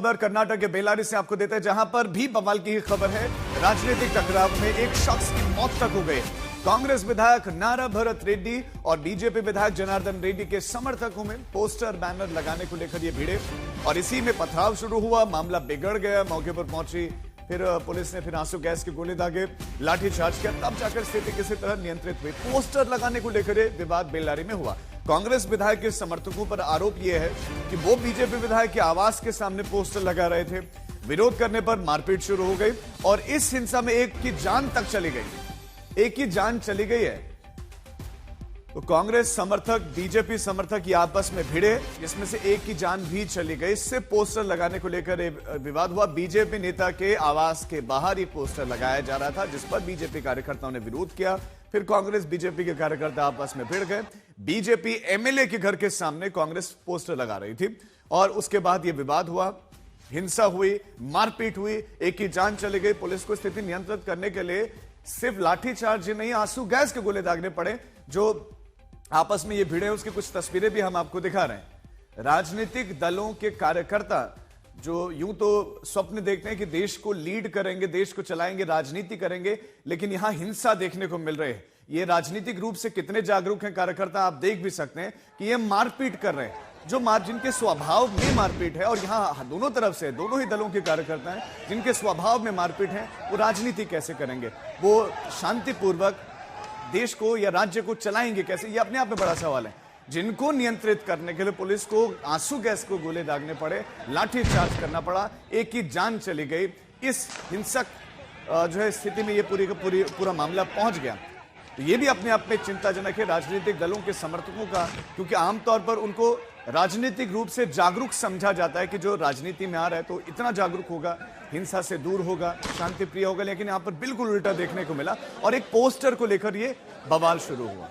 खबर कर्नाटक के बेल्लारी से आपको देते हैं, जहां पर भी बवाल की खबर है। राजनीतिक टकराव में एक शख्स की मौत तक हो गई। कांग्रेस विधायक नारा भरत रेड्डी और बीजेपी विधायक जनार्दन रेड्डी के समर्थकों में पोस्टर बैनर लगाने को लेकर ये भिड़े और इसी में पथराव शुरू हुआ। मामला बिगड़ गया। मौके पर पहुंची फिर पुलिस ने आंसू गैस के गोले दागे, लाठीचार्ज किया, तब जाकर स्थिति किसी तरह नियंत्रित हुई। पोस्टर लगाने को लेकर विवाद बेल्लारी में हुआ। कांग्रेस विधायक के समर्थकों पर आरोप यह है कि वो बीजेपी विधायक के आवास के सामने पोस्टर लगा रहे थे। विरोध करने पर मारपीट शुरू हो गई और इस हिंसा में एक की जान तक चली गई। एक की जान चली गई है। तो कांग्रेस समर्थक बीजेपी समर्थक ये आपस में भिड़े, जिसमें से एक की जान भी चली गई। इससे पोस्टर लगाने को लेकर विवाद हुआ। बीजेपी नेता के आवास के बाहर ये पोस्टर लगाया जा रहा था, जिस पर बीजेपी कार्यकर्ताओं ने विरोध किया। फिर कांग्रेस बीजेपी के कार्यकर्ता आपस में भिड़ गए। बीजेपी एमएलए के घर के सामने कांग्रेस पोस्टर लगा रही थी और उसके बाद यह विवाद हुआ, हिंसा हुई, मारपीट हुई, एक की जान चली गई। पुलिस को स्थिति नियंत्रित करने के लिए सिर्फ लाठीचार्ज नहीं, आंसू गैस के गोले दागने पड़े। जो आपस में ये भिड़े, उसकी कुछ तस्वीरें भी हम आपको दिखा रहे हैं। राजनीतिक दलों के कार्यकर्ता जो यूं तो स्वप्न देखते हैं कि देश को लीड करेंगे, देश को चलाएंगे, राजनीति करेंगे, लेकिन यहां हिंसा देखने को मिल रही है। ये राजनीतिक रूप से कितने जागरूक हैं कार्यकर्ता, आप देख भी सकते हैं कि ये मारपीट कर रहे हैं, जिनके स्वभाव में मारपीट है। और यहां दोनों तरफ से, दोनों ही दलों के कार्यकर्ता हैं जिनके स्वभाव में मारपीट है। वो राजनीति कैसे करेंगे? वो शांतिपूर्वक देश को या राज्य को चलाएंगे कैसे? ये अपने आप में बड़ा सवाल है। जिनको नियंत्रित करने के लिए पुलिस को आंसू गैस को गोले दागने पड़े, लाठीचार्ज करना पड़ा, एक की जान चली गई। इस हिंसक जो है स्थिति में ये पूरा मामला पहुंच गया। तो ये भी अपने आप में चिंताजनक है राजनीतिक दलों के समर्थकों का, क्योंकि आमतौर पर उनको राजनीतिक रूप से जागरूक समझा जाता है कि जो राजनीति में आ रहा है तो इतना जागरूक होगा, हिंसा से दूर होगा, शांति प्रिय होगा। लेकिन यहां पर बिल्कुल उल्टा देखने को मिला और एक पोस्टर को लेकर ये बवाल शुरू हुआ।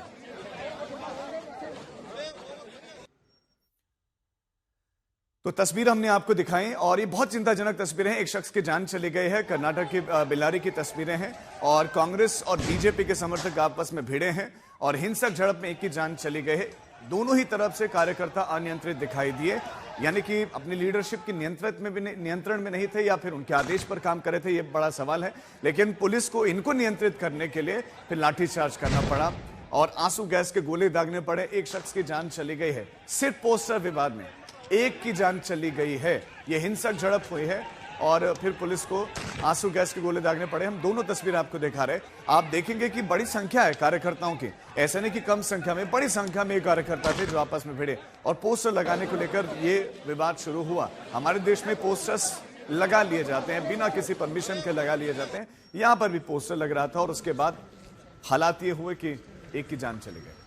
तो तस्वीर हमने आपको दिखाई और ये बहुत चिंताजनक तस्वीरें हैं। एक शख्स की जान चली गई है। कर्नाटक की बेल्लारी की तस्वीरें हैं और कांग्रेस और बीजेपी के समर्थक आपस में भिड़े हैं और हिंसक झड़प में एक की जान चली गई है। दोनों ही तरफ से कार्यकर्ता अनियंत्रित दिखाई दिए, यानी कि अपनी लीडरशिप की नियंत्रण में नहीं थे या फिर उनके आदेश पर काम कर रहे थे, ये बड़ा सवाल है। लेकिन पुलिस को इनको नियंत्रित करने के लिए फिर लाठीचार्ज करना पड़ा और आंसू गैस के गोले दागने पड़े। एक शख्स की जान चली गई है। सिर्फ पोस्टर विवाद में एक की जान चली गई है। यह हिंसक झड़प हुई है और फिर पुलिस को आंसू गैस के गोले दागने पड़े। हम दोनों तस्वीर आपको दिखा रहे हैं। आप देखेंगे कि बड़ी संख्या है कार्यकर्ताओं की, ऐसा नहीं कि कम संख्या में, बड़ी संख्या में कार्यकर्ता थे जो आपस में भिड़े और पोस्टर लगाने को लेकर ये विवाद शुरू हुआ। हमारे देश में पोस्टर्स लगा लिए जाते हैं, बिना किसी परमिशन के लगा लिए जाते हैं। यहां पर भी पोस्टर लग रहा था और उसके बाद हालात ये हुए कि एक की जान चली गई।